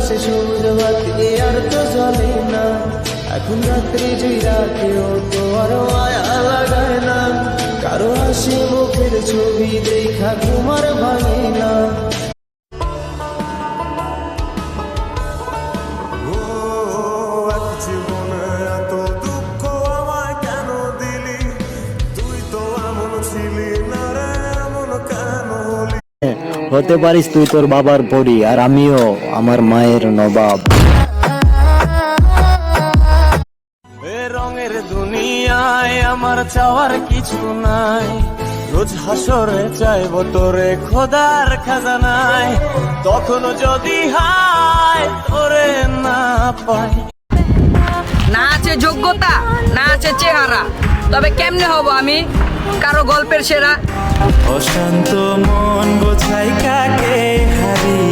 আকাশে সূর্য বাতি আর তো জ্বলে না, এখন রাত্রি জুইরা কেউ তো আর মায়া লাগায় না, কারো হাসি মুখের ছবি দেখা তোমার ভাঙে না। হতে পারিস তুই তোর বাবার পরী, আর আমিও আমার মায়ের নবাব। এ রঙের দুনিয়ায় আমার চাওয়ার কিছু নাই, রোজ হাসরে চাইবো তোরে খোদার খাজানায়, তখনও যদি হায় তোরে না পাই। না আছে যোগ্যতা, না আছে চেহারা, তবে কেমনে হব আমি কারো গল্পের সেরা? অশান্ত মন গোছাই কাকে হারিয়ে